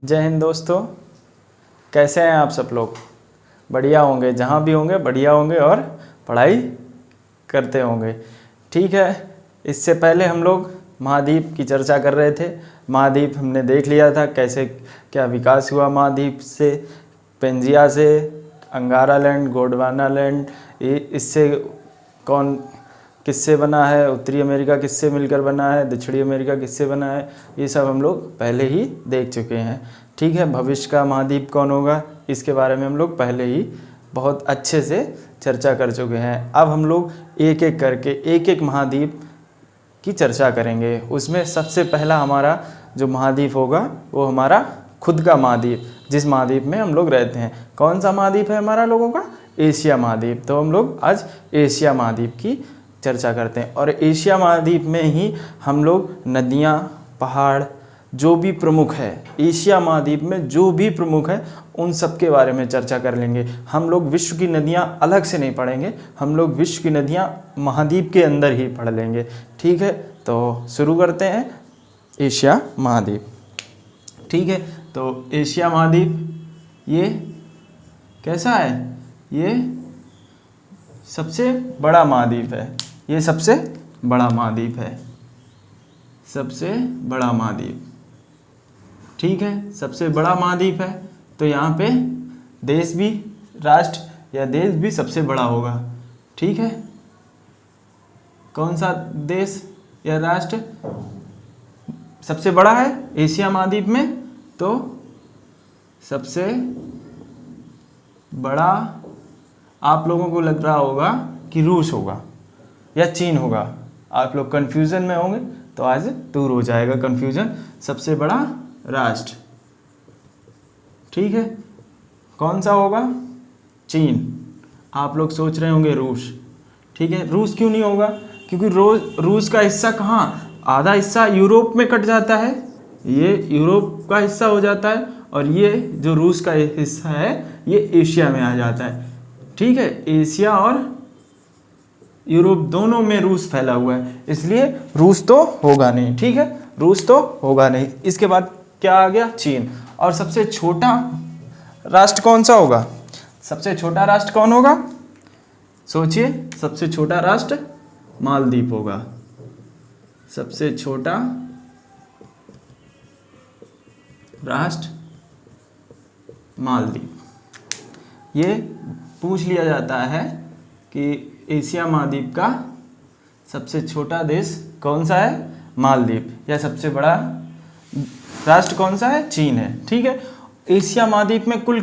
जय हिंद दोस्तों, कैसे हैं आप सब लोग। बढ़िया होंगे, जहाँ भी होंगे बढ़िया होंगे और पढ़ाई करते होंगे। ठीक है, इससे पहले हम लोग महाद्वीप की चर्चा कर रहे थे। महाद्वीप हमने देख लिया था कैसे क्या विकास हुआ महाद्वीप से, पेंजिया से, अंगारा लैंड, गोंडवाना लैंड, इससे कौन किससे बना है, उत्तरी अमेरिका किससे मिलकर बना है, दक्षिणी अमेरिका किससे बना है, ये सब हम लोग पहले ही देख चुके हैं। ठीक है, भविष्य का महाद्वीप कौन होगा इसके बारे में हम लोग पहले ही बहुत अच्छे से चर्चा कर चुके हैं। अब हम लोग एक एक करके एक एक महाद्वीप की चर्चा करेंगे। उसमें सबसे पहला हमारा जो महाद्वीप होगा वो हमारा खुद का महाद्वीप, जिस महाद्वीप में हम लोग रहते हैं। कौन सा महाद्वीप है हमारा लोगों का? एशिया महाद्वीप। तो हम लोग आज एशिया महाद्वीप की चर्चा करते हैं और एशिया महाद्वीप में ही हम लोग नदियाँ, पहाड़, जो भी प्रमुख है एशिया महाद्वीप में, जो भी प्रमुख है उन सब के बारे में चर्चा कर लेंगे। हम लोग विश्व की नदियाँ अलग से नहीं पढ़ेंगे, हम लोग विश्व की नदियाँ महाद्वीप के अंदर ही पढ़ लेंगे। ठीक है, तो शुरू करते हैं एशिया महाद्वीप। ठीक है, तो एशिया महाद्वीप ये कैसा है? ये सबसे बड़ा महाद्वीप है। ये सबसे बड़ा महाद्वीप है, सबसे बड़ा महाद्वीप। ठीक है, सबसे बड़ा महाद्वीप है तो यहाँ पे देश भी, राष्ट्र या देश भी सबसे बड़ा होगा। ठीक है, कौन सा देश या राष्ट्र सबसे बड़ा है एशिया महाद्वीप में? तो सबसे बड़ा आप लोगों को लग रहा होगा कि रूस होगा या चीन होगा। आप लोग कंफ्यूजन में होंगे तो आज दूर हो जाएगा कंफ्यूजन। सबसे बड़ा राष्ट्र, ठीक है, कौन सा होगा? चीन। आप लोग सोच रहे होंगे रूस। ठीक है, रूस क्यों नहीं होगा? क्योंकि रूस का हिस्सा कहाँ, आधा हिस्सा यूरोप में कट जाता है, ये यूरोप का हिस्सा हो जाता है, और ये जो रूस का हिस्सा है ये एशिया में आ जाता है। ठीक है, एशिया और यूरोप दोनों में रूस फैला हुआ है, इसलिए रूस तो होगा नहीं। ठीक है, रूस तो होगा नहीं। इसके बाद क्या आ गया? चीन। और सबसे छोटा राष्ट्र कौन सा होगा? सबसे छोटा राष्ट्र कौन होगा? सोचिए, सबसे छोटा राष्ट्र मालदीव होगा। सबसे छोटा राष्ट्र मालदीव। ये पूछ लिया जाता है कि एशिया महाद्वीप का सबसे छोटा देश कौन सा है? मालदीव। या सबसे बड़ा राष्ट्र कौन सा है? चीन है। ठीक है, एशिया महाद्वीप में कुल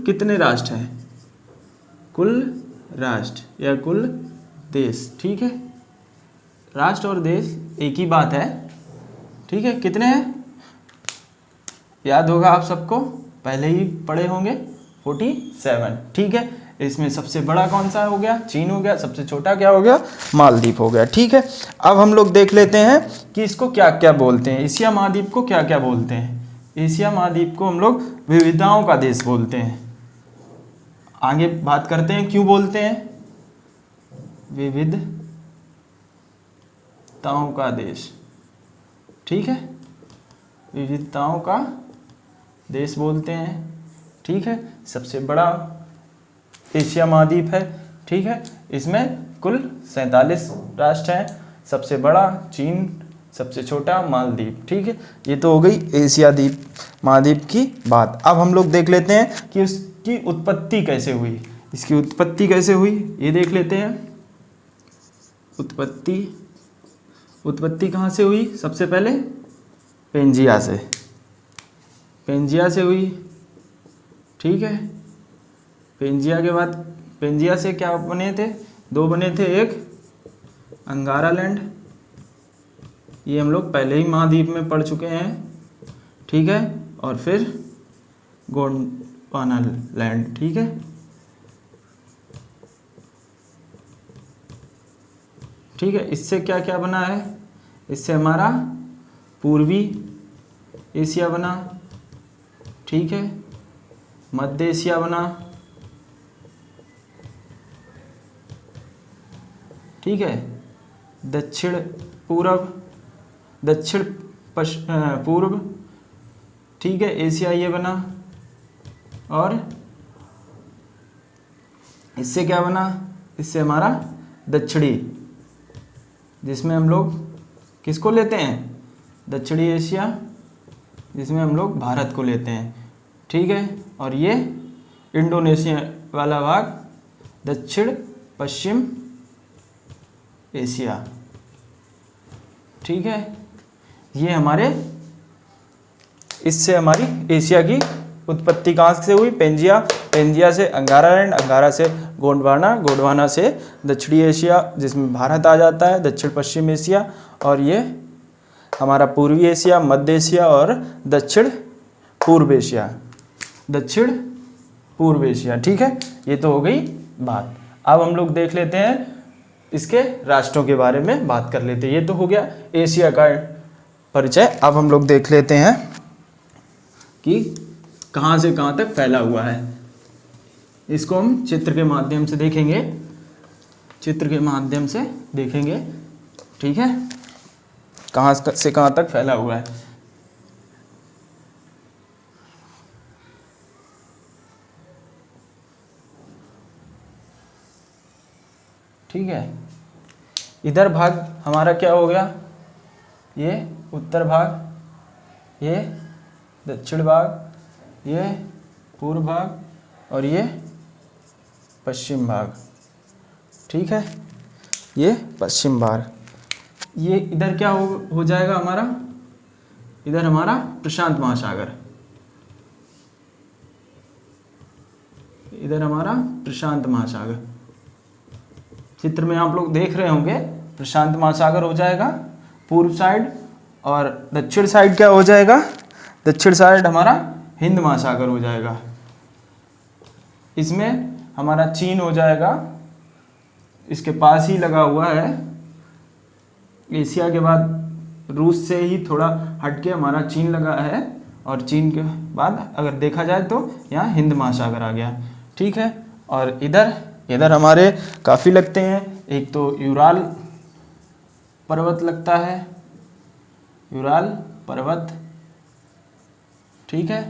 कितने राष्ट्र हैं? कुल राष्ट्र या कुल देश। ठीक है, राष्ट्र और देश एक ही बात है। ठीक है, कितने हैं? याद होगा आप सबको, पहले ही पढ़े होंगे, 47। ठीक है, इसमें सबसे बड़ा कौन सा हो गया? चीन हो गया। सबसे छोटा क्या हो गया? मालदीव हो गया। ठीक है, अब हम लोग देख लेते हैं कि इसको क्या क्या बोलते हैं, एशिया महाद्वीप को क्या क्या बोलते हैं। एशिया महाद्वीप को हम लोग विविधताओं का देश बोलते हैं। आगे बात करते हैं क्यों बोलते हैं विविधताओं का देश। ठीक है, विविधताओं का देश बोलते हैं। ठीक है, सबसे बड़ा एशिया महाद्वीप है। ठीक है, इसमें कुल 47 राष्ट्र हैं। सबसे बड़ा चीन, सबसे छोटा मालदीव। ठीक है, ये तो हो गई एशिया द्वीप महाद्वीप की बात। अब हम लोग देख लेते हैं कि उसकी उत्पत्ति कैसे हुई। इसकी उत्पत्ति कैसे हुई ये देख लेते हैं। उत्पत्ति कहाँ से हुई? सबसे पहले पेंजिया से हुई। ठीक है, पेंजिया के बाद, पेंजिया से क्या बने थे? दो बने थे, एक अंगारा लैंड, ये हम लोग पहले ही महाद्वीप में पढ़ चुके हैं। ठीक है, और फिर गोंडवाना लैंड। ठीक है, ठीक है, इससे क्या क्या बना है? इससे हमारा पूर्वी एशिया बना। ठीक है, मध्य एशिया बना। ठीक है, दक्षिण पूर्व ठीक है, एशिया ये बना, और इससे क्या बना, इससे हमारा दक्षिणी, जिसमें हम लोग किसको लेते हैं, दक्षिणी एशिया, जिसमें हम लोग भारत को लेते हैं। ठीक है, और ये इंडोनेशिया वाला भाग दक्षिण पश्चिम एशिया। ठीक है, ये हमारे, इससे हमारी एशिया की उत्पत्ति कहाँ से हुई, पेंजिया, पेंजिया से अंगारा लैंड, अंगारा से गोंडवाना, गोंडवाना से दक्षिणी एशिया जिसमें भारत आ जाता है, दक्षिण पश्चिम एशिया, और ये हमारा पूर्वी एशिया, मध्य एशिया और दक्षिण पूर्व एशिया, दक्षिण पूर्व एशिया। ठीक है, ये तो हो गई बात। अब हम लोग देख लेते हैं इसके राष्ट्रों के बारे में बात कर लेते हैं। ये तो हो गया एशिया का परिचय। अब हम लोग देख लेते हैं कि कहाँ से कहाँ तक फैला हुआ है। इसको हम चित्र के माध्यम से देखेंगे, चित्र के माध्यम से देखेंगे। ठीक है, कहाँ से कहाँ तक फैला हुआ है। ठीक है, इधर भाग हमारा क्या हो गया, ये उत्तर भाग, ये दक्षिण भाग, ये पूर्व भाग और ये पश्चिम भाग। ठीक है, ये पश्चिम भाग। ये इधर क्या हो जाएगा हमारा, इधर हमारा प्रशांत महासागर, इधर हमारा प्रशांत महासागर। चित्र में आप लोग देख रहे होंगे, प्रशांत महासागर हो जाएगा पूर्व साइड, और दक्षिण साइड क्या हो जाएगा, दक्षिण साइड हमारा हिंद महासागर हो जाएगा। इसमें हमारा चीन हो जाएगा, इसके पास ही लगा हुआ है। एशिया के बाद रूस से ही थोड़ा हटके हमारा चीन लगा है, और चीन के बाद अगर देखा जाए तो यहाँ हिंद महासागर आ गया। ठीक है, और इधर हमारे काफ़ी लगते हैं। एक तो यूराल पर्वत लगता है, यूराल पर्वत। ठीक है,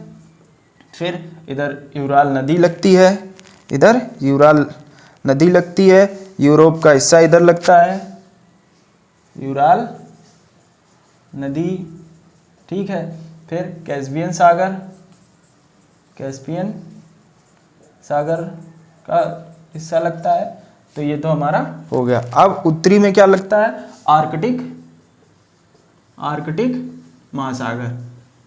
फिर इधर यूराल नदी लगती है, इधर यूराल नदी लगती है। यूरोप का हिस्सा इधर लगता है, यूराल नदी। ठीक है, फिर कैस्पियन सागर, कैस्पियन सागर का हिस्सा लगता है। तो ये तो हमारा हो गया। अब उत्तरी में क्या लगता है, आर्कटिक महासागर।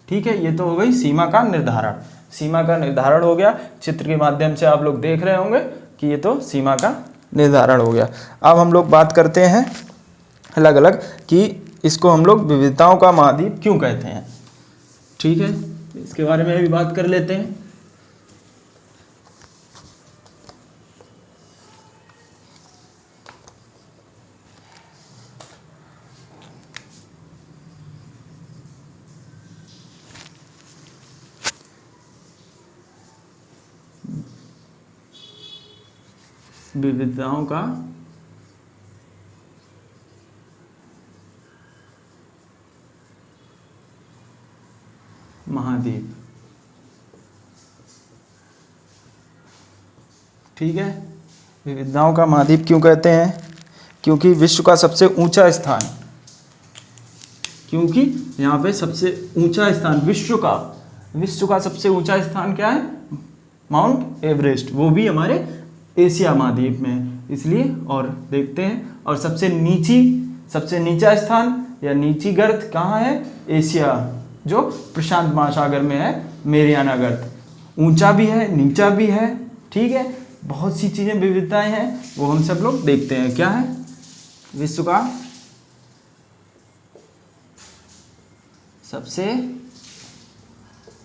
ठीक है, ये तो हो गई सीमा का निर्धारण, सीमा का निर्धारण हो गया। चित्र के माध्यम से आप लोग देख रहे होंगे कि ये तो सीमा का निर्धारण हो गया। अब हम लोग बात करते हैं अलग अलग कि इसको हम लोग विविधताओं का महाद्वीप क्यों कहते हैं। ठीक है, इसके बारे में भी बात कर लेते हैं। विविधताओं का महाद्वीप। ठीक है, विविधताओं का महाद्वीप क्यों कहते हैं, क्योंकि विश्व का सबसे ऊंचा स्थान, क्योंकि यहाँ पे सबसे ऊंचा स्थान विश्व का सबसे ऊंचा स्थान क्या है, माउंट एवरेस्ट, वो भी हमारे एशिया महाद्वीप में, इसलिए। और देखते हैं, और सबसे नीचा स्थान या नीची गर्त कहाँ है, एशिया, जो प्रशांत महासागर में है, मेरियाना गर्त। ऊंचा भी है, नीचा भी है। ठीक है, बहुत सी चीज़ें विविधताएं हैं, वो हम सब लोग देखते हैं। क्या है, विश्व का सबसे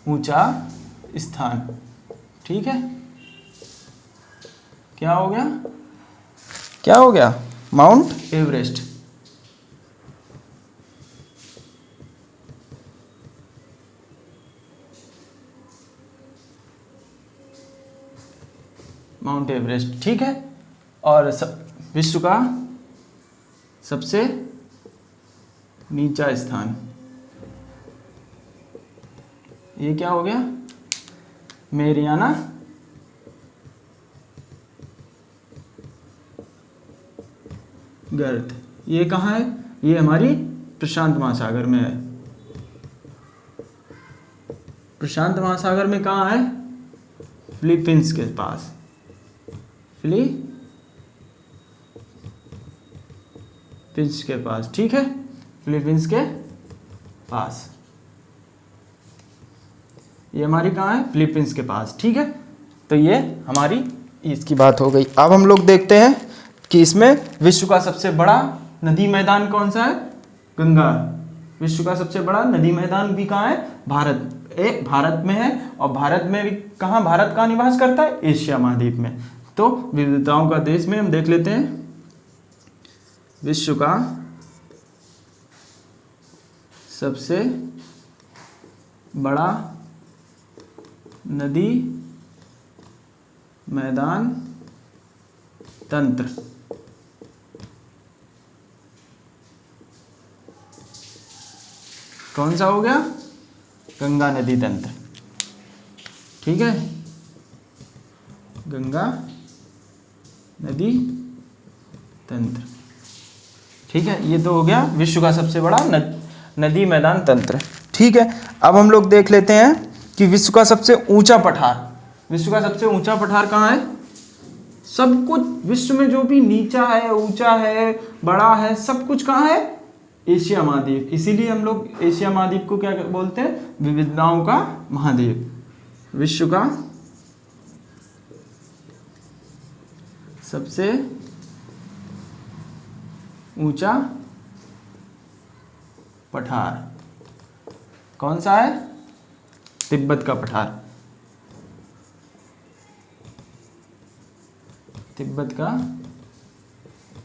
ऊंचा स्थान। ठीक है, क्या हो गया, माउंट एवरेस्ट। Mount Everest. ठीक है, और विश्व का सबसे नीचा स्थान, ये क्या हो गया, मेरियाना गर्त। ये कहाँ है, ये हमारी प्रशांत महासागर में है। प्रशांत महासागर में कहाँ है, फिलीपींस के पास, फिलीपींस के पास, ठीक है, फिलीपींस के पास। ये हमारी कहाँ है, फिलीपींस के पास, ठीक है। तो ये हमारी इसकी बात हो गई। अब हम लोग देखते हैं कि इसमें विश्व का सबसे बड़ा नदी मैदान कौन सा है, गंगा। विश्व का सबसे बड़ा नदी मैदान भी कहाँ है, भारत में है। और भारत में भी कहाँ, भारत कहाँ निवास करता है, एशिया महाद्वीप में। तो विविधताओं का देश में हम देख लेते हैं, विश्व का सबसे बड़ा नदी मैदान तंत्र, कौन सा हो गया, गंगा नदी तंत्र, ठीक है, गंगा नदी तंत्र, ठीक है। ये तो हो गया विश्व का सबसे बड़ा नदी मैदान तंत्र, ठीक है। अब हम लोग देख लेते हैं कि विश्व का सबसे ऊंचा पठार, विश्व का सबसे ऊंचा पठार कहाँ है। सब कुछ विश्व में जो भी नीचा है, ऊंचा है, बड़ा है, सब कुछ कहाँ है, एशिया महाद्वीप। इसीलिए हम लोग एशिया महाद्वीप को क्या बोलते हैं, विविधताओं का महाद्वीप। विश्व का सबसे ऊंचा पठार कौन सा है, तिब्बत का पठार, तिब्बत का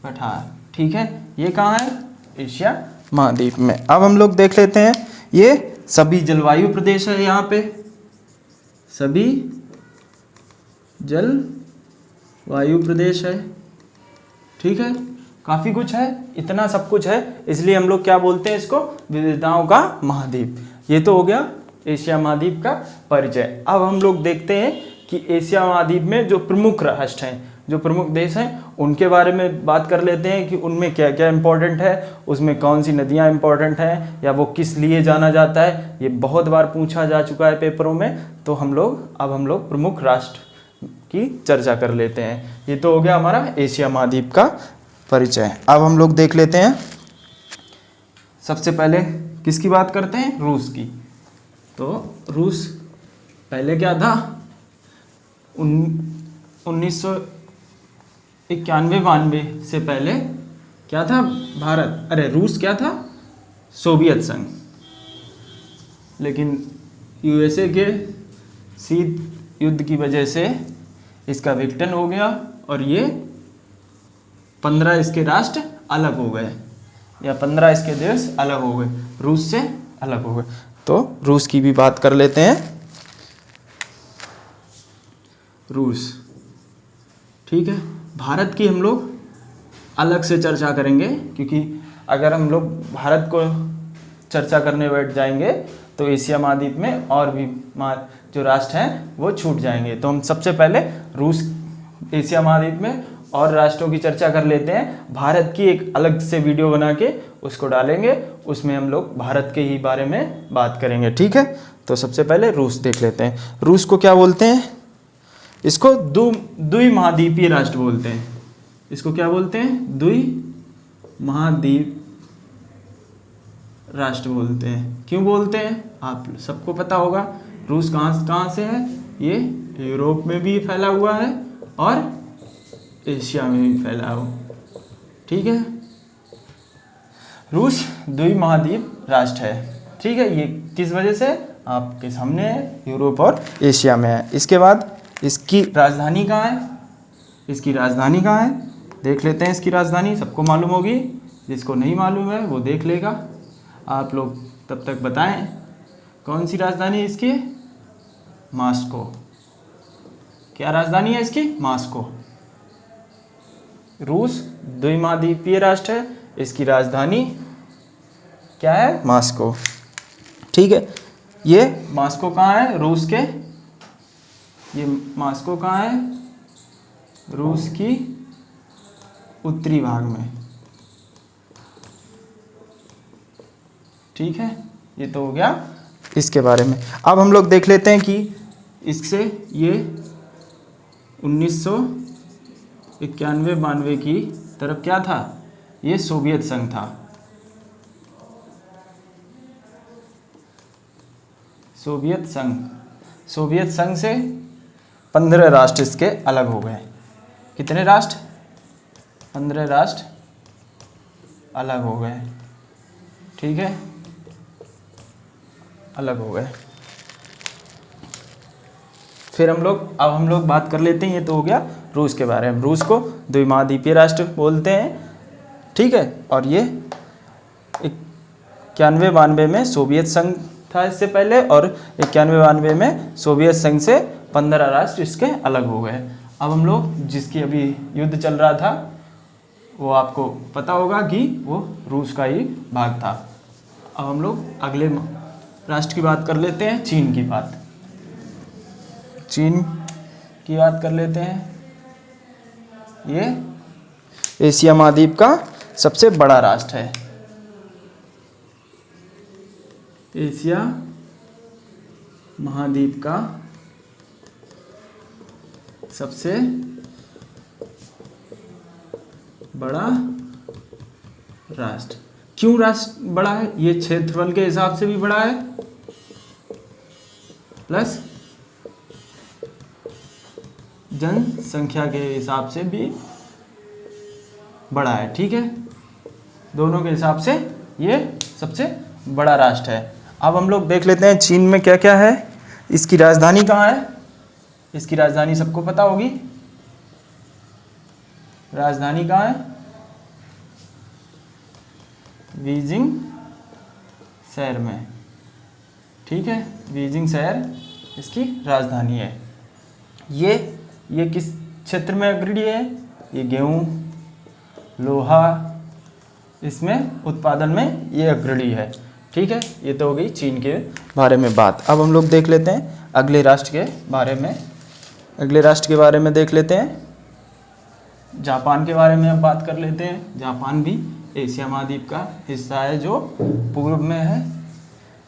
पठार, ठीक है। ये कहाँ है, एशिया महाद्वीप में। अब हम लोग देख लेते हैं, ये सभी जलवायु प्रदेश है, यहाँ पे सभी जलवायु प्रदेश है, ठीक है। काफ़ी कुछ है, इतना सब कुछ है, इसलिए हम लोग क्या बोलते हैं इसको, विविधताओं का महाद्वीप। ये तो हो गया एशिया महाद्वीप का परिचय। अब हम लोग देखते हैं कि एशिया महाद्वीप में जो प्रमुख राष्ट्र हैं, जो प्रमुख देश हैं, उनके बारे में बात कर लेते हैं कि उनमें क्या क्या इम्पोर्टेंट है, उसमें कौन सी नदियाँ इम्पोर्टेंट हैं, या वो किस लिए जाना जाता है। ये बहुत बार पूछा जा चुका है पेपरों में। तो अब हम लोग प्रमुख राष्ट्र की चर्चा कर लेते हैं। ये तो हो गया हमारा एशिया महाद्वीप का परिचय। अब हम लोग देख लेते हैं, सबसे पहले किसकी बात करते हैं, रूस की। तो रूस पहले क्या था, 1991-92 से पहले क्या था, रूस क्या था, सोवियत संघ। लेकिन यूएसए के शीत युद्ध की वजह से इसका विघटन हो गया और ये 15 इसके राष्ट्र अलग हो गए, या 15 इसके देश अलग हो गए, रूस से अलग हो गए। तो रूस की भी बात कर लेते हैं, रूस, ठीक है। भारत की हम लोग अलग से चर्चा करेंगे, क्योंकि अगर हम लोग भारत को चर्चा करने बैठ जाएंगे तो एशिया महाद्वीप में और भी जो राष्ट्र हैं वो छूट जाएंगे। तो हम सबसे पहले रूस, एशिया महाद्वीप में और राष्ट्रों की चर्चा कर लेते हैं। भारत की एक अलग से वीडियो बना के उसको डालेंगे, उसमें हम लोग भारत के ही बारे में बात करेंगे, ठीक है। तो सबसे पहले रूस देख लेते हैं। रूस को क्या बोलते हैं, इसको द्विमहाद्वीपीय राष्ट्र बोलते हैं। इसको क्या बोलते हैं, द्विमहाद्वीप राष्ट्र बोलते हैं। क्यों बोलते हैं, आप सबको पता होगा। रूस कहाँ से है, ये यूरोप में भी फैला हुआ है और एशिया में भी फैला हुआ, ठीक है। रूस द्विमहाद्वीप राष्ट्र है, ठीक है। ये किस वजह से, आपके सामने है, यूरोप और एशिया में है। इसके बाद इसकी राजधानी कहाँ है, इसकी राजधानी कहाँ है, देख लेते हैं। इसकी राजधानी सबको मालूम होगी, जिसको नहीं मालूम है वो देख लेगा। आप लोग तब तक बताएं कौन सी राजधानी है इसकी, मॉस्को। क्या राजधानी है इसकी, मॉस्को। रूस द्विमहाद्वीपीय राष्ट्र है, इसकी राजधानी क्या है, मॉस्को, ठीक है। ये मॉस्को कहाँ है? रूस के, ये मॉस्को कहाँ है? रूस की उत्तरी भाग में। ठीक है, ये तो हो गया इसके बारे में। अब हम लोग देख लेते हैं कि इससे ये 1991-92 की तरफ क्या था? ये सोवियत संघ था। सोवियत संघ, सोवियत संघ से 15 राष्ट्र इसके अलग हो गए। कितने राष्ट्र? 15 राष्ट्र अलग हो गए। ठीक है, अलग हो गए। फिर अब हम लोग बात कर लेते हैं, ये तो हो गया रूस के बारे में। रूस को द्विमहाद्वीपीय राष्ट्र बोलते हैं। ठीक है, और ये 91-92 में सोवियत संघ था इससे पहले, और 91-92 में सोवियत संघ से 15 राष्ट्र इसके अलग हो गए। अब हम लोग, जिसकी अभी युद्ध चल रहा था, वो आपको पता होगा कि वो रूस का ही भाग था। अब हम लोग अगले राष्ट्र की बात कर लेते हैं, चीन की बात। चीन की बात कर लेते हैं। ये एशिया महाद्वीप का सबसे बड़ा राष्ट्र है। एशिया महाद्वीप का सबसे बड़ा राष्ट्र। क्यों राष्ट्र बड़ा है? ये क्षेत्रफल के हिसाब से भी बड़ा है, प्लस जनसंख्या के हिसाब से भी बड़ा है। ठीक है, दोनों के हिसाब से ये सबसे बड़ा राष्ट्र है। अब हम लोग देख लेते हैं चीन में क्या क्या है। इसकी राजधानी कहाँ है? इसकी राजधानी सबको पता होगी। राजधानी कहाँ है? बीजिंग शहर में। ठीक है, बीजिंग शहर इसकी राजधानी है। ये किस क्षेत्र में अग्रणी है? ये गेहूँ, लोहा, इसमें उत्पादन में ये अग्रणी है। ठीक है, ये तो हो गई चीन के बारे में बात। अब हम लोग देख लेते हैं अगले राष्ट्र के बारे में। अगले राष्ट्र के बारे में देख लेते हैं, जापान के बारे में अब बात कर लेते हैं। जापान भी एशिया महाद्वीप का हिस्सा है, जो पूर्व में है,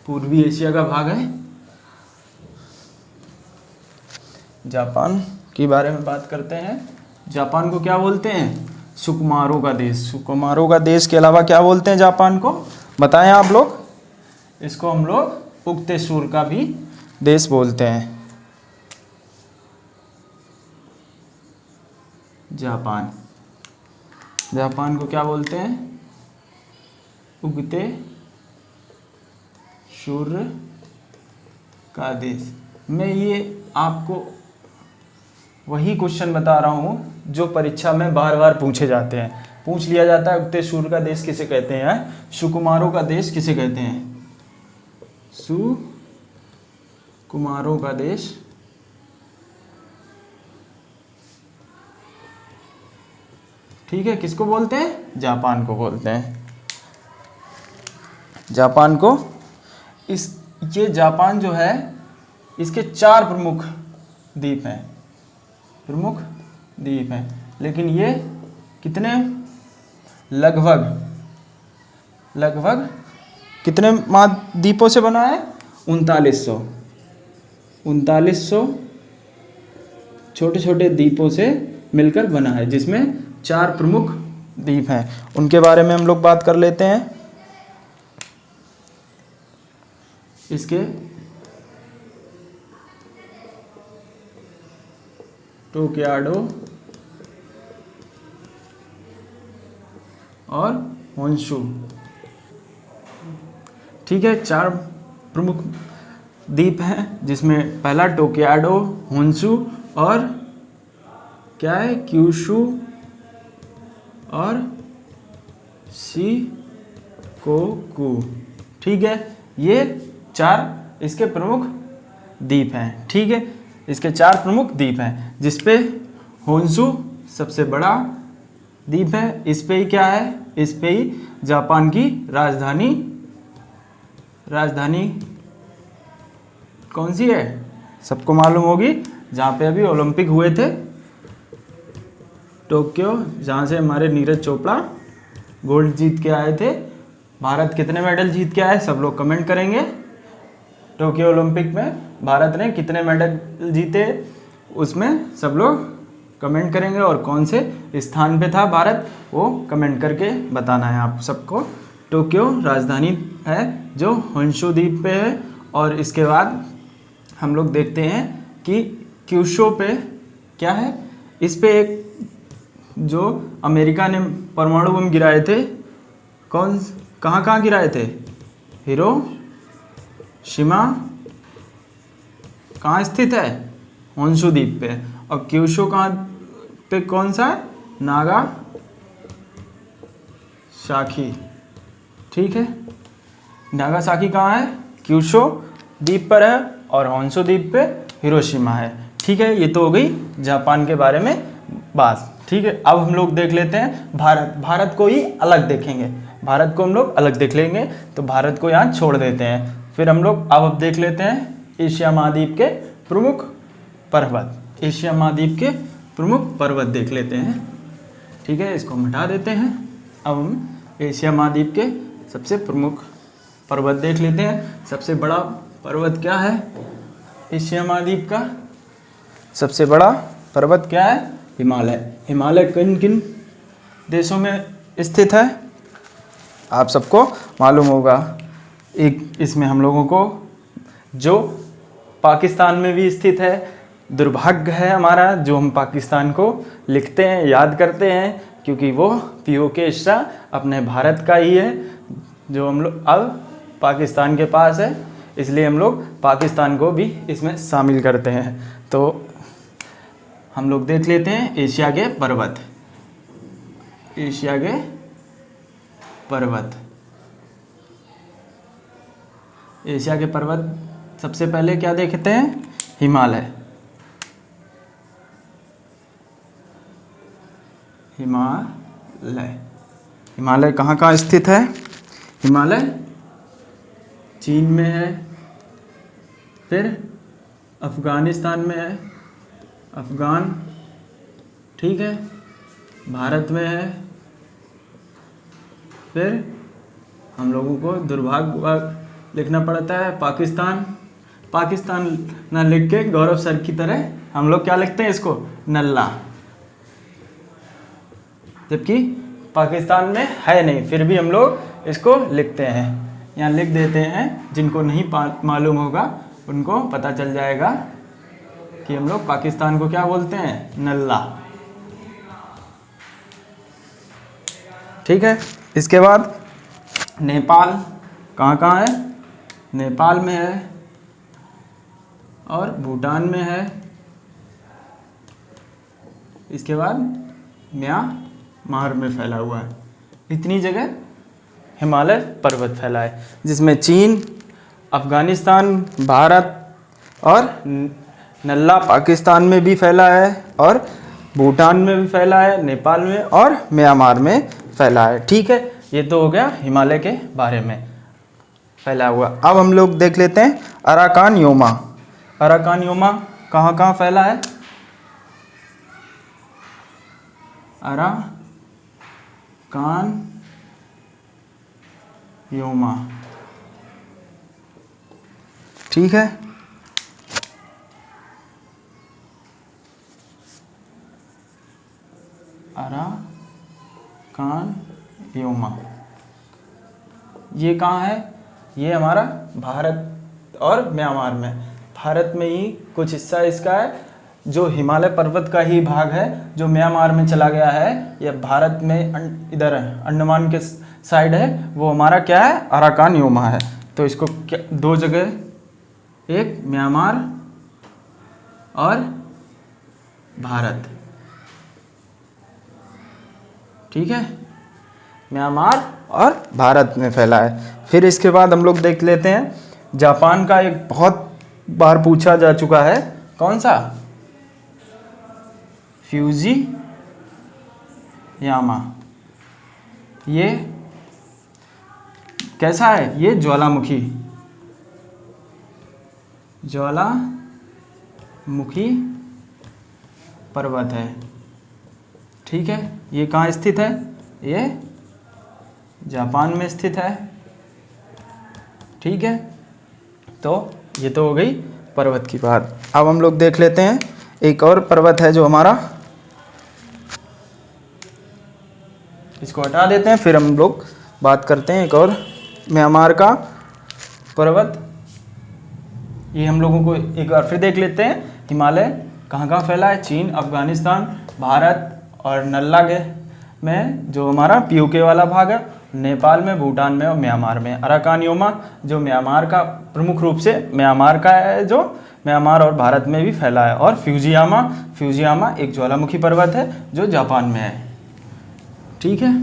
पूर्वी एशिया का भाग है। जापान के बारे में बात करते हैं। जापान को क्या बोलते हैं? सुकुमारों का देश। सुकुमारों का देश के अलावा क्या बोलते हैं जापान को? बताएं आप लोग। इसको हम लोग उगते सूर्य का भी देश बोलते हैं। जापान, जापान को क्या बोलते हैं? उगते सूर्य का देश। मैं ये आपको वही क्वेश्चन बता रहा हूँ जो परीक्षा में बार बार पूछे जाते हैं। पूछ लिया जाता है उगते सूर्य का देश किसे कहते हैं, सुकुमारों का देश किसे कहते हैं? सुकुमारों का देश ठीक है, किसको बोलते हैं? जापान को बोलते हैं। जापान को ये जापान जो है, इसके 4 प्रमुख द्वीप हैं। प्रमुख द्वीप हैं, लेकिन ये कितने, लगभग कितने महाद्वीपों से बना है? 3900 छोटे छोटे द्वीपों से मिलकर बना है, जिसमें 4 प्रमुख द्वीप हैं। उनके बारे में हम लोग बात कर लेते हैं। इसके टोक्याडो और होन्शु। ठीक है, 4 प्रमुख द्वीप हैं, जिसमें पहला टोक्याडो, होन्शु और क्या है, क्यूशु और शिकोकु। ठीक है, ये 4 इसके प्रमुख द्वीप हैं। ठीक है, इसके 4 प्रमुख द्वीप हैं, जिसपे होन्शु सबसे बड़ा द्वीप है। इस पे ही क्या है, इस पे ही जापान की राजधानी कौन सी है, सबको मालूम होगी, जहाँ पे अभी ओलंपिक हुए थे, टोक्यो, जहाँ से हमारे नीरज चोपड़ा गोल्ड जीत के आए थे। भारत कितने मेडल जीत के आए, सब लोग कमेंट करेंगे। टोक्यो ओलंपिक में भारत ने कितने मेडल जीते, उसमें सब लोग कमेंट करेंगे, और कौन से स्थान पे था भारत, वो कमेंट करके बताना है आप सबको। टोक्यो राजधानी है जो होंशु द्वीप पे है। और इसके बाद हम लोग देखते हैं कि क्यूशो पे क्या है, इस पे एक जो अमेरिका ने परमाणु बम गिराए थे, कहाँ गिराए थे, हिरोशिमा कहाँ स्थित है, होंशु द्वीप पे। और क्यूशो कहाँ पे, कौन सा है, नागासाकी, ठीक है। नागासाकी कहाँ है, क्यूशो द्वीप पर है, और होंशु द्वीप पे हिरोशिमा है, ठीक है। ये तो हो गई जापान के बारे में बात, ठीक है। अब हम लोग देख लेते हैं भारत को ही अलग देखेंगे, भारत को हम लोग अलग देख लेंगे, तो भारत को यहाँ छोड़ देते हैं। फिर हम लोग अब देख लेते हैं एशिया महाद्वीप के प्रमुख पर्वत, एशिया महाद्वीप के प्रमुख पर्वत देख लेते हैं, ठीक है। इसको मिटा देते हैं। अब हम एशिया महाद्वीप के सबसे प्रमुख पर्वत देख लेते हैं। सबसे बड़ा पर्वत क्या है एशिया महाद्वीप का, सबसे बड़ा पर्वत क्या है, हिमालय। हिमालय किन किन देशों में स्थित है, आप सबको मालूम होगा। एक इसमें हम लोगों को जो पाकिस्तान में भी स्थित है, दुर्भाग्य है हमारा जो हम पाकिस्तान को लिखते हैं, याद करते हैं, क्योंकि वो पीओके हिस्सा अपने भारत का ही है, जो हम लोग अब पाकिस्तान के पास है, इसलिए हम लोग पाकिस्तान को भी इसमें शामिल करते हैं। तो हम लोग देख लेते हैं एशिया के पर्वत, एशिया के पर्वत, एशिया के पर्वत सबसे पहले क्या देखते हैं, हिमालय। हिमालय, हिमालय कहाँ कहाँ स्थित है, हिमालय चीन में है, फिर अफगानिस्तान में है, अफगान, ठीक है, भारत में है, फिर हम लोगों को दुर्भाग्य लिखना पड़ता है पाकिस्तान, पाकिस्तान ना लिख के गौरव सर की तरह हम लोग क्या लिखते हैं इसको, नल्ला, जबकि पाकिस्तान में है नहीं, फिर भी हम लोग इसको लिखते हैं, यहाँ लिख देते हैं। जिनको नहीं मालूम होगा उनको पता चल जाएगा कि हम लोग पाकिस्तान को क्या बोलते हैं, नल्ला, ठीक है। इसके बाद नेपाल कहाँ कहाँ है, नेपाल में है और भूटान में है। इसके बाद म्यांमार में फैला हुआ है। इतनी जगह हिमालय पर्वत फैला है, जिसमें चीन, अफगानिस्तान, भारत और नल्ला पाकिस्तान में भी फैला है, और भूटान में भी फैला है, नेपाल में और म्यांमार में फैला है, ठीक है। ये तो हो गया हिमालय के बारे में फैला हुआ। अब हम लोग देख लेते हैं अराकान योमा। अराकान योमा कहाँ कहाँ फैला है, अराकान योमा, ठीक है। अराकान योमा ये कहाँ है, ये हमारा भारत और म्यांमार में, भारत में ही कुछ हिस्सा इसका है, जो हिमालय पर्वत का ही भाग है जो म्यांमार में चला गया है। यह भारत में इधर अंडमान के साइड है, वो हमारा क्या है, अराकान योमा है। तो इसको दो जगह, एक म्यांमार और भारत, ठीक है, म्यांमार और भारत में फैला है। फिर इसके बाद हम लोग देख लेते हैं जापान का, एक बहुत बार पूछा जा चुका है, कौन सा, फ्यूजी यामा। ये कैसा है, ये ज्वालामुखी, ज्वालामुखी पर्वत है। ठीक है, ये कहाँ स्थित है? ये जापान में स्थित है। ठीक है, तो ये तो हो गई पर्वत की बात। अब हम लोग देख लेते हैं एक और पर्वत है जो हमारा, इसको हटा देते हैं, फिर हम लोग बात करते हैं एक और म्यांमार का पर्वत। ये हम लोगों को एक बार फिर देख लेते हैं। हिमालय कहाँ कहाँ फैला है? चीन, अफगानिस्तान, भारत और नल्ला में जो हमारा पीओके वाला भाग है, नेपाल में, भूटान में और म्यांमार में। अराकानियोमा जो म्यांमार का, प्रमुख रूप से म्यांमार का है, जो म्यांमार और भारत में भी फैला है। और फ्यूजियामा एक ज्वालामुखी पर्वत है जो जापान में है। ठीक है,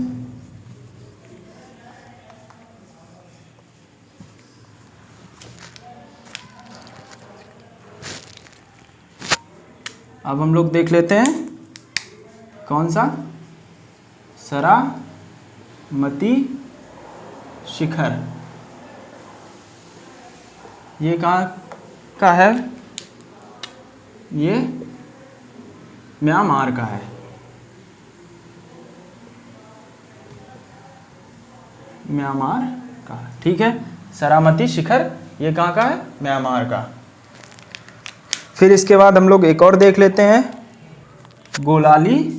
अब हम लोग देख लेते हैं कौन सा? सरामती शिखर। ये कहाँ का है? ये म्यांमार का है। म्यांमार का, ठीक है। सरामती शिखर ये कहाँ का है? म्यांमार का। फिर इसके बाद हम लोग एक और देख लेते हैं, गोलाली।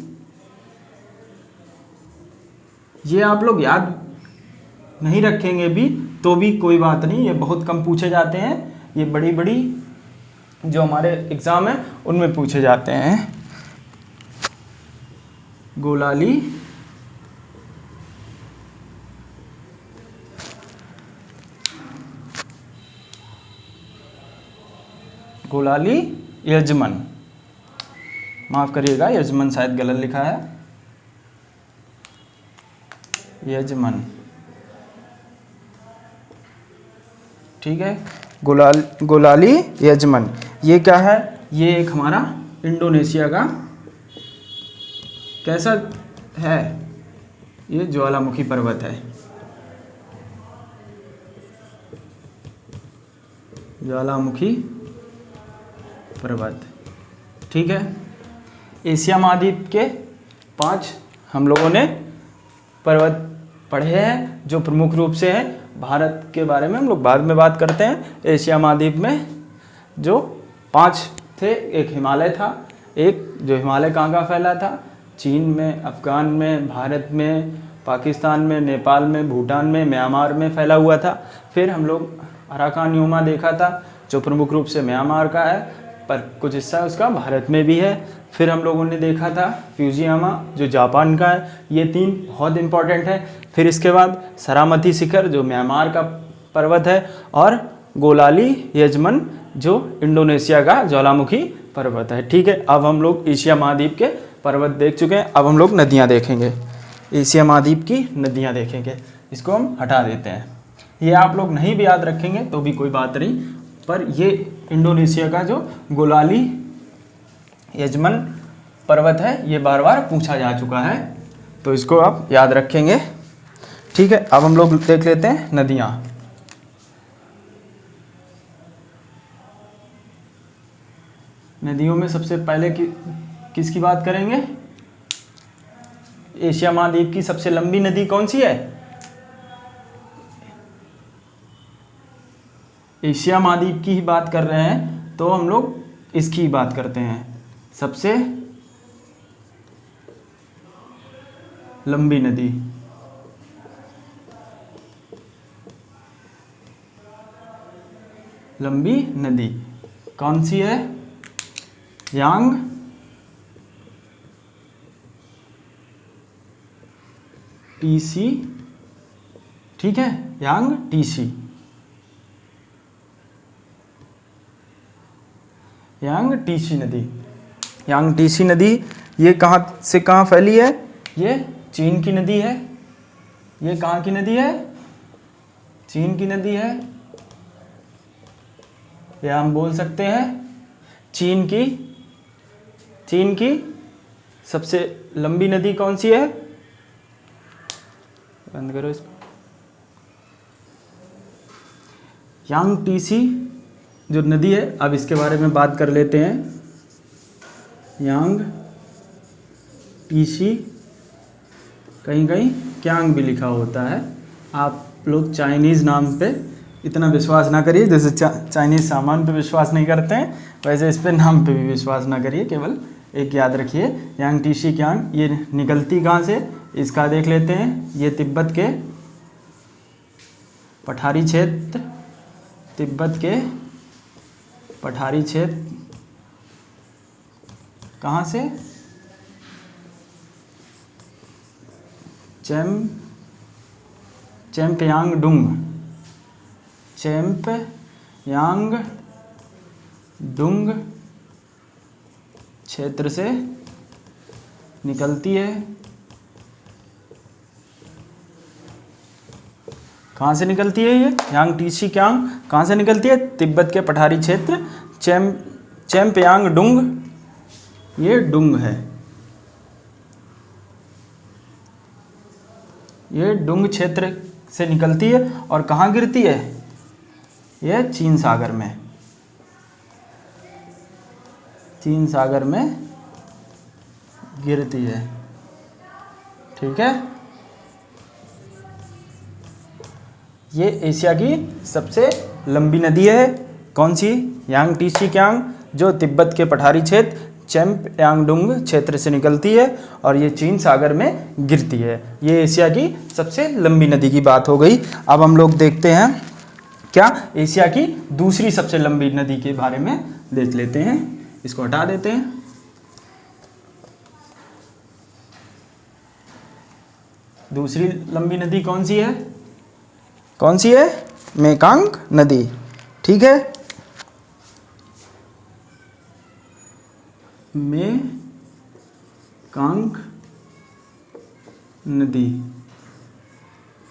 ये आप लोग याद नहीं रखेंगे भी तो भी कोई बात नहीं, ये बहुत कम पूछे जाते हैं। ये बड़ी बड़ी जो हमारे एग्ज़ाम है उनमें पूछे जाते हैं। गोलाली यजमन, माफ़ करिएगा, यजमन शायद गलत लिखा है, यजमन। ठीक है, गोलाली यजमन ये क्या है? ये एक हमारा इंडोनेशिया का कैसा है? ये ज्वालामुखी पर्वत है। ज्वालामुखी पर्वत। ठीक है, एशिया महाद्वीप के 5 हम लोगों ने पर्वत पढ़े हैं जो प्रमुख रूप से हैं। भारत के बारे में हम लोग बाद में बात करते हैं। एशिया महाद्वीप में जो 5 थे, एक हिमालय था, एक जो हिमालय कहाँ कहाँ फैला था? चीन में, अफ़गान में, भारत में, पाकिस्तान में, नेपाल में, भूटान में, म्यांमार में फैला हुआ था। फिर हम लोग अराकानियोमा देखा था जो प्रमुख रूप से म्यांमार का है, पर कुछ हिस्सा उसका भारत में भी है। फिर हम लोगों ने देखा था फ्यूजियामा जो जापान का है। ये 3 बहुत इंपॉर्टेंट है। फिर इसके बाद सरामती शिखर जो म्यांमार का पर्वत है, और गोलाली यजमन जो इंडोनेशिया का ज्वालामुखी पर्वत है। ठीक है, अब हम लोग एशिया महाद्वीप के पर्वत देख चुके हैं। अब हम लोग नदियाँ देखेंगे, एशिया महाद्वीप की नदियाँ देखेंगे। इसको हम हटा देते हैं। ये आप लोग नहीं भी याद रखेंगे तो भी कोई बात नहीं, पर ये इंडोनेशिया का जो गोलाली यजमन पर्वत है ये बार बार पूछा जा चुका है, तो इसको आप याद रखेंगे। ठीक है, अब हम लोग देख लेते हैं नदियाँ। नदियों में सबसे पहले किसकी बात करेंगे? एशिया महाद्वीप की सबसे लंबी नदी कौन सी है? एशिया महाद्वीप की ही बात कर रहे हैं तो हम लोग इसकी बात करते हैं, सबसे लंबी नदी। लंबी नदी कौन सी है? यांग टीसी। ठीक है, यांग टीसी, यांग टीसी नदी। यांग टीसी नदी ये कहाँ से कहाँ फैली है? ये चीन की नदी है। ये कहाँ की नदी है? चीन की नदी है, या हम बोल सकते हैं चीन की सबसे लंबी नदी कौन सी है? बंद करो इसको। यांग टीसी जो नदी है, अब इसके बारे में बात कर लेते हैं। यांग टीसी, कहीं कहीं क्यांग भी लिखा होता है। आप लोग चाइनीज़ नाम पे इतना विश्वास ना करिए, जैसे चाइनीज़ सामान पे विश्वास नहीं करते हैं, वैसे इस पे नाम पे भी विश्वास ना करिए। केवल एक याद रखिए, यांग टीसी क्यांग। ये निकलती कहाँ से, इसका देख लेते हैं। ये तिब्बत के पठारी क्षेत्र, तिब्बत के पठारी क्षेत्र कहाँ से, चैम्पयांगडुंग, चैम्पयांगडुंग क्षेत्र से निकलती है। कहाँ से निकलती है ये यांग टीसी क्यांग, कहाँ से निकलती है, तिब्बत के पठारी क्षेत्र चैम्पयांगडुंग, ये डुंग है, ये डुंग क्षेत्र से निकलती है। और कहाँ गिरती है, ये चीन सागर में, चीन सागर में गिरती है। ठीक है, ये एशिया की सबसे लंबी नदी है। कौन सी, यांग टीसी क्यांग, जो तिब्बत के पठारी क्षेत्र चैम्पयांगडुंग क्षेत्र से निकलती है और ये चीन सागर में गिरती है। ये एशिया की सबसे लंबी नदी की बात हो गई। अब हम लोग देखते हैं क्या, एशिया की दूसरी सबसे लंबी नदी के बारे में देख लेते हैं। इसको हटा देते हैं। दूसरी लंबी नदी कौन सी है, कौन सी है, मेकांग नदी। ठीक है, मेकांग नदी।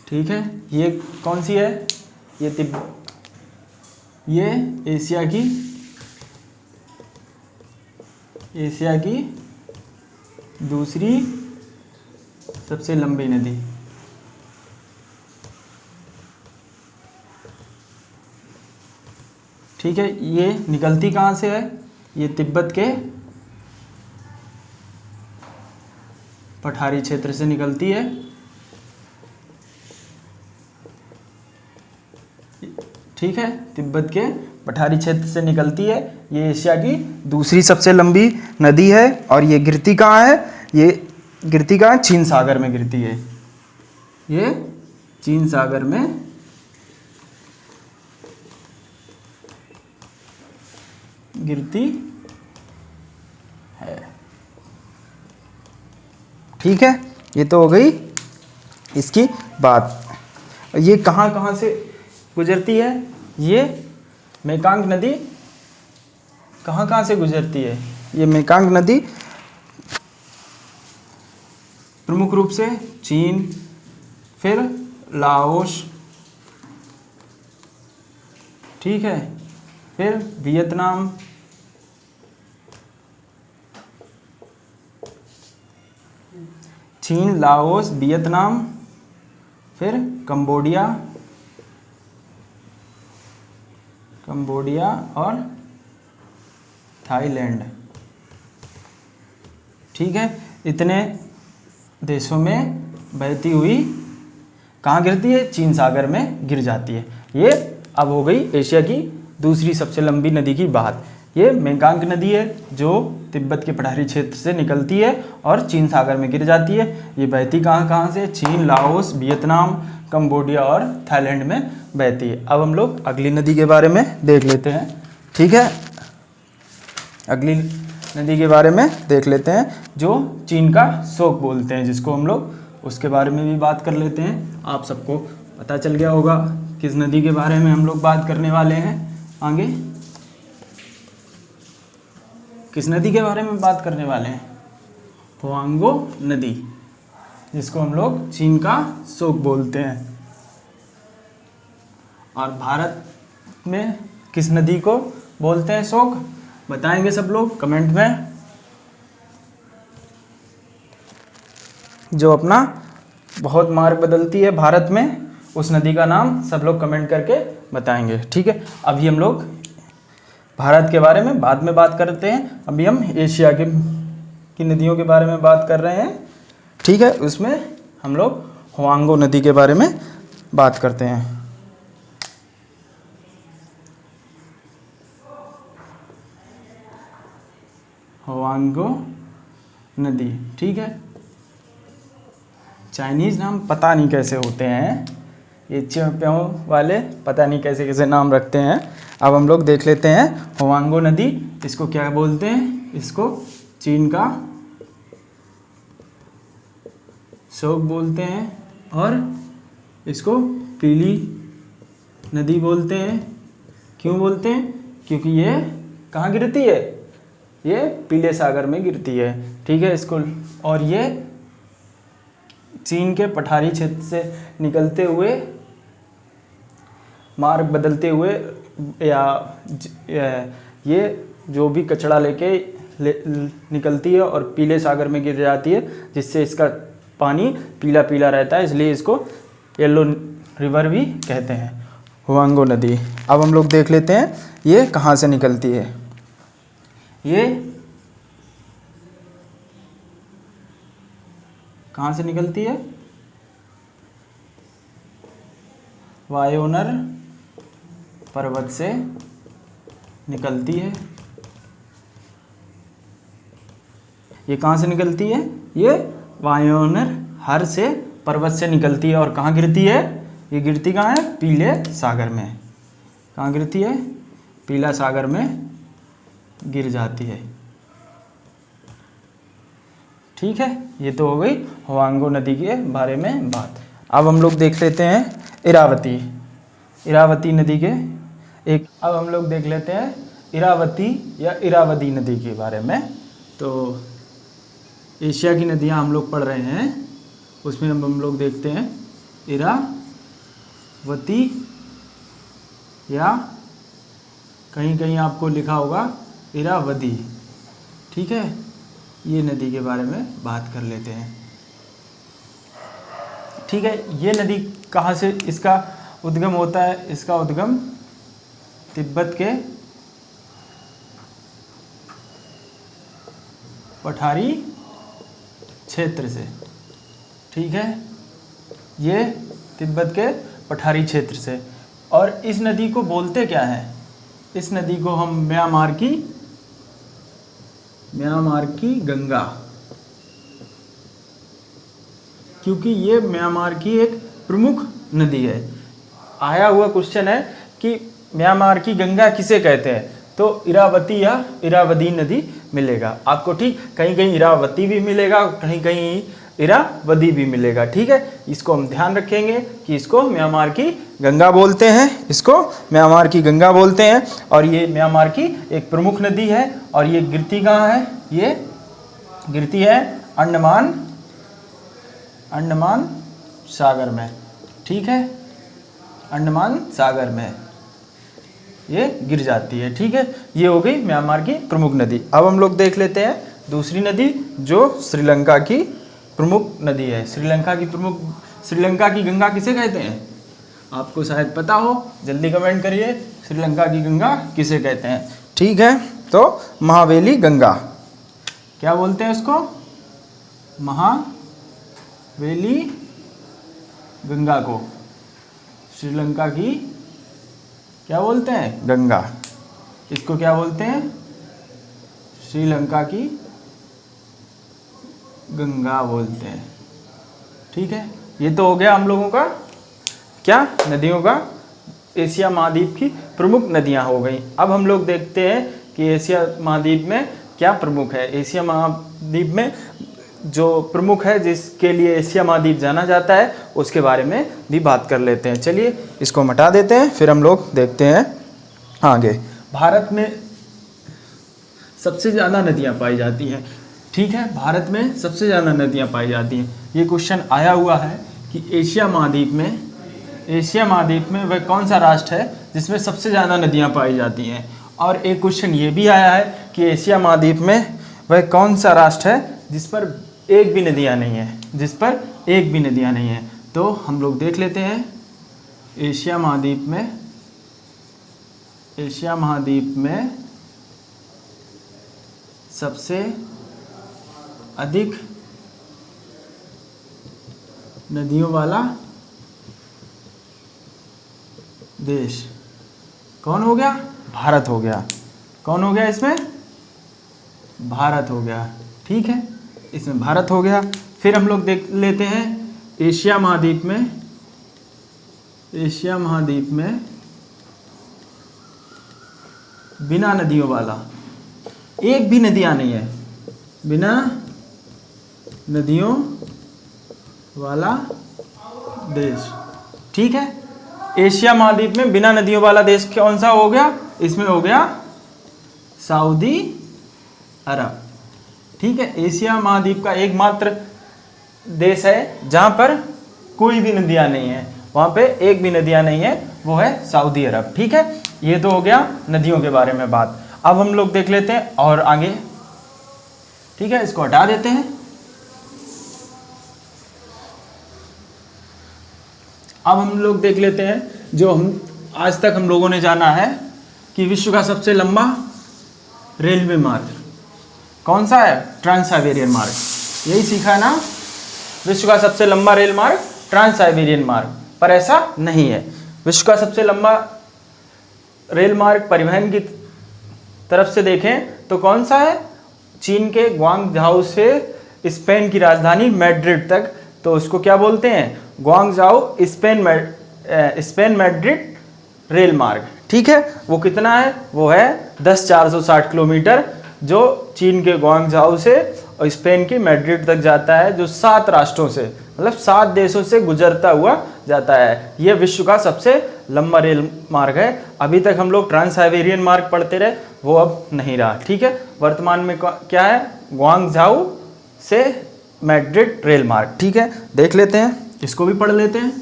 ठीक है, ये कौन सी है, ये एशिया की दूसरी सबसे लंबी नदी। ठीक है, ये निकलती कहाँ से है, ये तिब्बत के पठारी क्षेत्र से निकलती है। ठीक है, तिब्बत के पठारी क्षेत्र से निकलती है। ये एशिया की दूसरी सबसे लंबी नदी है। और ये गिरती कहाँ है, ये गिरती कहाँ है, चीन सागर में गिरती है। ये चीन सागर में गिरती है। ठीक है, ये तो हो गई इसकी बात। ये कहाँ कहाँ से गुजरती है, ये मेकांग नदी कहाँ कहाँ से गुजरती है, ये मेकांग नदी प्रमुख रूप से चीन, फिर लाओस, ठीक है, फिर वियतनाम, चीन, लाओस, वियतनाम, फिर कंबोडिया और थाईलैंड। ठीक है, इतने देशों में बहती हुई कहाँ गिरती है, चीन सागर में गिर जाती है। ये अब हो गई एशिया की दूसरी सबसे लंबी नदी की बात। ये मेकांग नदी है जो तिब्बत के पठारी क्षेत्र से निकलती है और चीन सागर में गिर जाती है। ये बहती कहाँ कहाँ से, चीन, लाओस, वियतनाम, कंबोडिया और थाईलैंड में बहती है। अब हम लोग अगली नदी के बारे में देख लेते हैं। ठीक है, अगली नदी के बारे में देख लेते हैं जो चीन का शोक बोलते हैं, जिसको हम लोग, उसके बारे में भी बात कर लेते हैं। आप सबको पता चल गया होगा किस नदी के बारे में हम लोग बात करने वाले हैं आगे। किस नदी के बारे में बात करने वाले हैं, हुआंगो नदी, जिसको हम लोग चीन का शोक बोलते हैं। और भारत में किस नदी को बोलते हैं शोक, बताएंगे सब लोग कमेंट में। जो अपना बहुत मार्ग बदलती है भारत में, उस नदी का नाम सब लोग कमेंट करके बताएंगे। ठीक है, अभी हम लोग भारत के बारे में बाद में बात करते हैं, अभी हम एशिया की नदियों के बारे में बात कर रहे हैं। ठीक है, उसमें हम लोग हुआंगो नदी के बारे में बात करते हैं। हुआंगो नदी, ठीक है। चाइनीज़ नाम पता नहीं कैसे होते हैं, ये चौपियों वाले पता नहीं कैसे कैसे नाम रखते हैं। अब हम लोग देख लेते हैं हुआंगो नदी, इसको क्या बोलते हैं, इसको चीन का शोक बोलते हैं और इसको पीली नदी बोलते हैं। क्यों बोलते हैं? क्योंकि ये कहाँ गिरती है, ये पीले सागर में गिरती है। ठीक है, इसको, और ये चीन के पठारी क्षेत्र से निकलते हुए मार्ग बदलते हुए या ये जो भी कचरा लेके निकलती है और पीले सागर में गिर जाती है, जिससे इसका पानी पीला पीला रहता है, इसलिए इसको येलो रिवर भी कहते हैं, हुआंगो नदी। अब हम लोग देख लेते हैं ये कहाँ से निकलती है। ये कहाँ से निकलती है? वायोनर पर्वत से निकलती है। ये कहाँ से निकलती है? ये वायोनर हर से पर्वत से निकलती है और कहाँ गिरती है? ये गिरती कहाँ है? पीले सागर में। कहाँ गिरती है? पीला सागर में गिर जाती है। ठीक है, ये तो हो गई हुआंगो नदी के बारे में बात। अब हम लोग देख लेते हैं इरावती नदी के अब हम लोग देख लेते हैं इरावती या इरावदी नदी के बारे में। तो एशिया की नदियां हम लोग पढ़ रहे हैं, उसमें हम लोग देखते हैं इरावती, या कहीं कहीं आपको लिखा होगा इरावदी। ठीक है, ये नदी के बारे में बात कर लेते हैं। ठीक है, ये नदी कहाँ से इसका उद्गम होता है? इसका उद्गम तिब्बत के पठारी क्षेत्र से। ठीक है, ये तिब्बत के पठारी क्षेत्र से। और इस नदी को बोलते क्या है? इस नदी को हम म्यांमार की गंगा, क्योंकि ये म्यांमार की एक प्रमुख नदी है। आया हुआ क्वेश्चन है कि म्यांमार की गंगा किसे कहते हैं, तो इरावती या इरावदी नदी मिलेगा आपको। ठीक, कहीं कहीं इरावती भी मिलेगा, कहीं कहीं इरावदी भी मिलेगा। ठीक है, इसको हम ध्यान रखेंगे कि इसको म्यांमार की गंगा बोलते हैं, इसको म्यांमार की गंगा बोलते हैं। और ये म्यांमार की एक प्रमुख नदी है। और ये गिरती कहाँ है? ये गिरती है अंडमान सागर में। ठीक है, अंडमान सागर में ये गिर जाती है। ठीक है, ये हो गई म्यांमार की प्रमुख नदी। अब हम लोग देख लेते हैं दूसरी नदी जो श्रीलंका की प्रमुख नदी है। श्रीलंका की गंगा किसे कहते हैं? आपको शायद पता हो, जल्दी कमेंट करिए, श्रीलंका की गंगा किसे कहते हैं? ठीक है, तो महावेली गंगा। क्या बोलते हैं उसको? महावेली गंगा को श्रीलंका की क्या बोलते हैं? गंगा। इसको क्या बोलते हैं? श्रीलंका की गंगा बोलते हैं। ठीक है, ये तो हो गया हम लोगों का क्या, नदियों का। एशिया महाद्वीप की प्रमुख नदियां हो गई। अब हम लोग देखते हैं कि एशिया महाद्वीप में क्या प्रमुख है। एशिया महाद्वीप में जो प्रमुख है, जिसके लिए एशिया महाद्वीप जाना जाता है, उसके बारे में भी बात कर लेते हैं। चलिए इसको मिटा देते हैं, फिर हम लोग देखते हैं आगे। भारत में सबसे ज़्यादा नदियाँ पाई जाती हैं। ठीक है, भारत में सबसे ज़्यादा नदियाँ पाई जाती हैं। ये क्वेश्चन आया हुआ है कि एशिया महाद्वीप में वह कौन सा राष्ट्र है जिसमें सबसे ज़्यादा नदियाँ पाई जाती हैं। और एक क्वेश्चन ये भी आया है कि एशिया महाद्वीप में वह कौन सा राष्ट्र है जिस पर एक भी नदियाँ नहीं हैं। तो हम लोग देख लेते हैं एशिया महाद्वीप में सबसे अधिक नदियों वाला देश कौन हो गया? भारत हो गया। कौन हो गया इसमें? भारत हो गया। ठीक है, इसमें भारत हो गया। फिर हम लोग देख लेते हैं एशिया महाद्वीप में बिना नदियों वाला, एक भी नदियां नहीं है, बिना नदियों वाला देश। ठीक है, एशिया महाद्वीप में बिना नदियों वाला देश कौन सा हो गया? इसमें हो गया सऊदी अरब। ठीक है, एशिया महाद्वीप का एकमात्र देश है जहां पर कोई भी नदियां नहीं है, वहां पे एक भी नदियां नहीं है, वो है सऊदी अरब। ठीक है, ये तो हो गया नदियों के बारे में बात। अब हम लोग देख लेते हैं और आगे। ठीक है, इसको हटा देते हैं। अब हम लोग देख लेते हैं जो हम आज तक हम लोगों ने जाना है कि विश्व का सबसे लंबा रेलवे मार्ग कौन सा है? ट्रांस साइबेरियन मार्ग। यही सीखा है ना, विश्व का सबसे लंबा रेल मार्ग ट्रांस साइबेरियन मार्ग। पर ऐसा नहीं है। विश्व का सबसे लंबा रेल मार्ग परिवहन की तरफ से देखें तो कौन सा है? चीन के ग्वांगझाओ से स्पेन की राजधानी मैड्रिड तक, तो उसको क्या बोलते हैं? ग्वांगझाओ स्पेन मैड्रिड रेल मार्ग। ठीक है, वो कितना है? वो है 10,460 किलोमीटर, जो चीन के ग्वांगझाओ से और स्पेन की मैड्रिड तक जाता है, जो 7 राष्ट्रों से, मतलब 7 देशों से गुजरता हुआ जाता है। यह विश्व का सबसे लंबा रेल मार्ग है। अभी तक हम लोग ट्रांस साइबेरियन मार्ग पढ़ते रहे, वो अब नहीं रहा। ठीक है, वर्तमान में क्या है? ग्वांगझाओ से मैड्रिड रेल मार्ग। ठीक है, देख लेते हैं, इसको भी पढ़ लेते हैं।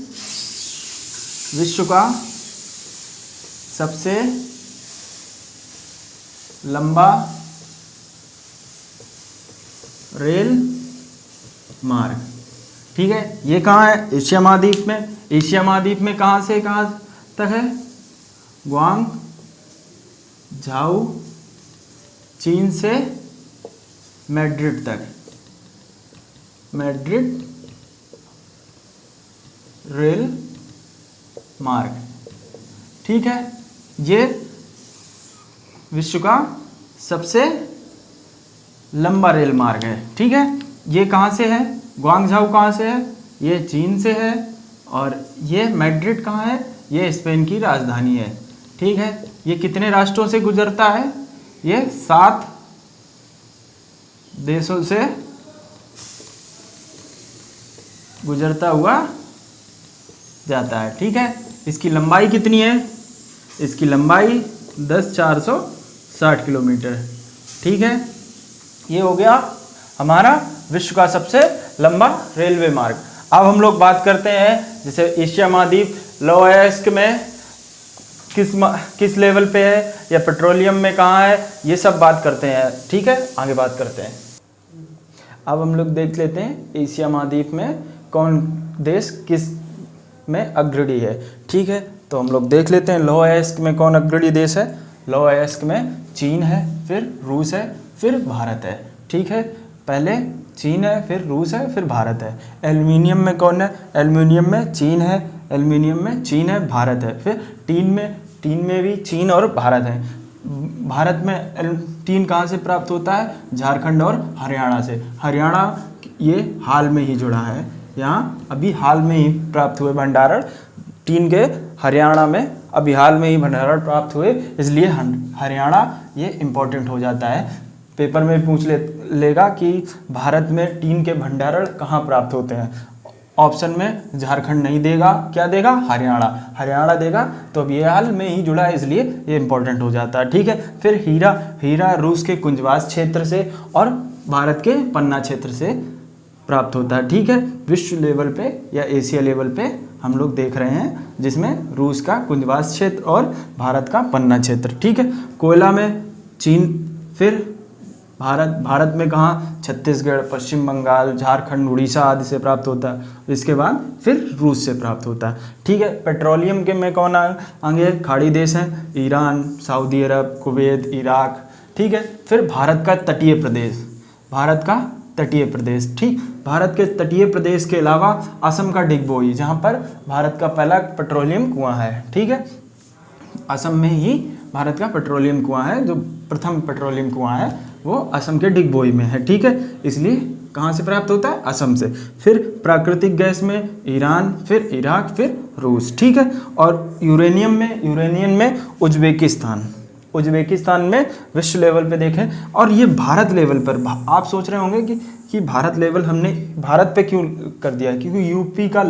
विश्व का सबसे लंबा रेल मार्ग। ठीक है, ये कहाँ है? एशिया महाद्वीप में। एशिया महाद्वीप में कहाँ से कहाँ तक है? ग्वांगझाओ चीन से मैड्रिड तक, मैड्रिड रेल मार्ग। ठीक है, ये विश्व का सबसे लंबा रेल मार्ग है। ठीक है, ये कहाँ से है? ग्वांगझाओ कहाँ से है? ये चीन से है। और ये मैड्रिड कहाँ है? ये स्पेन की राजधानी है। ठीक है, ये कितने राष्ट्रों से गुजरता है? ये 7 देशों से गुजरता हुआ जाता है। ठीक है, इसकी लंबाई कितनी है? इसकी लंबाई 10,460 किलोमीटर। ठीक है, ये हो गया हमारा विश्व का सबसे लंबा रेलवे मार्ग। अब हम लोग बात करते हैं, जैसे एशिया महाद्वीप लोएस्क में किस लेवल पे है, या पेट्रोलियम में कहाँ है, ये सब बात करते हैं। ठीक है, आगे बात करते हैं। अब हम लोग देख लेते हैं एशिया महाद्वीप में कौन देश किस में अग्रणी है। ठीक है, तो हम लोग देख लेते हैं लोएस्क में कौन अग्रणी देश है। लोएस्क में चीन है, फिर रूस है, फिर भारत है। ठीक है, पहले चीन है, फिर रूस है, फिर भारत है। एल्युमिनियम में कौन है? एल्युमिनियम में चीन है, एल्युमिनियम में चीन है, भारत है। फिर टीन में भी चीन और भारत है। भारत में टीन कहाँ से प्राप्त होता है? झारखंड और हरियाणा से। हरियाणा ये हाल में ही जुड़ा है, यहाँ अभी हाल में ही प्राप्त हुए भंडारण टीन के हरियाणा में अभी हाल में ही भंडारण प्राप्त हुए, इसलिए हरियाणा ये इम्पोर्टेंट हो जाता है। पेपर में पूछ लेगा कि भारत में टीन के भंडारण कहाँ प्राप्त होते हैं। ऑप्शन में झारखंड नहीं देगा, क्या देगा? हरियाणा देगा। तो अब ये हाल में ही जुड़ा है, इसलिए ये इम्पोर्टेंट हो जाता है। ठीक है, फिर हीरा रूस के कुंजवास क्षेत्र से और भारत के पन्ना क्षेत्र से प्राप्त होता है। ठीक है, विश्व लेवल पे या एशिया लेवल पे हम लोग देख रहे हैं, जिसमें रूस का कुंजवास क्षेत्र और भारत का पन्ना क्षेत्र। ठीक है, कोयला में चीन, फिर भारत में कहाँ? छत्तीसगढ़, पश्चिम बंगाल, झारखंड, उड़ीसा आदि से प्राप्त होता है। इसके बाद फिर रूस से प्राप्त होता है। ठीक है, पेट्रोलियम के में कौन आगे? खाड़ी देश हैं, ईरान, सऊदी अरब, कुवैत, इराक। ठीक है। फिर भारत का तटीय प्रदेश, भारत का तटीय प्रदेश, ठीक। भारत के तटीय प्रदेश के अलावा असम का डिगबोई, जहाँ पर भारत का पहला पेट्रोलियम कुआं है, ठीक है। असम में ही भारत का पेट्रोलियम कुआं है, जो प्रथम पेट्रोलियम कुआं है वो असम के डिगबोई में है, ठीक है। इसलिए कहाँ से प्राप्त होता है? असम से। फिर प्राकृतिक गैस में ईरान, फिर इराक, फिर रूस, ठीक है। और यूरेनियम में उज्बेकिस्तान, उज्बेकिस्तान में विश्व लेवल पे देखें। और ये भारत लेवल पर, आप सोच रहे होंगे कि भारत लेवल हमने भारत पे क्यों कर दिया है? क्योंकि यूपी का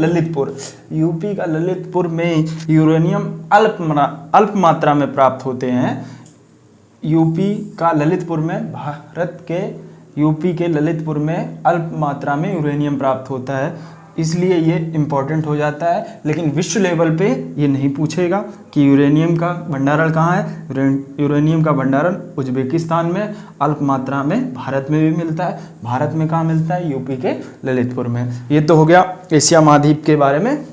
ललितपुर में यूरेनियम अल्प मात्रा में प्राप्त होते हैं। यूपी का ललितपुर में, भारत के यूपी के ललितपुर में अल्प मात्रा में यूरेनियम प्राप्त होता है, इसलिए ये इम्पॉर्टेंट हो जाता है। लेकिन विश्व लेवल पे ये नहीं पूछेगा कि यूरेनियम का भंडारण कहाँ है। यूरेनियम का भंडारण उज्बेकिस्तान में, अल्प मात्रा में भारत में भी मिलता है। भारत में कहाँ मिलता है? यूपी के ललितपुर में। ये तो हो गया एशिया महाद्वीप के बारे में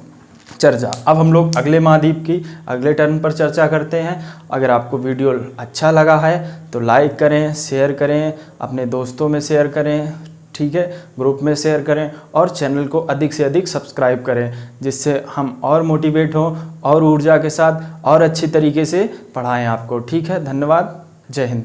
चर्चा। अब हम लोग अगले महाद्वीप की अगले टर्न पर चर्चा करते हैं। अगर आपको वीडियो अच्छा लगा है तो लाइक करें, शेयर करें, अपने दोस्तों में शेयर करें, ठीक है, ग्रुप में शेयर करें और चैनल को अधिक से अधिक सब्सक्राइब करें, जिससे हम और मोटिवेट हों और ऊर्जा के साथ और अच्छी तरीके से पढ़ाएं आपको, ठीक है। धन्यवाद, जय हिंद।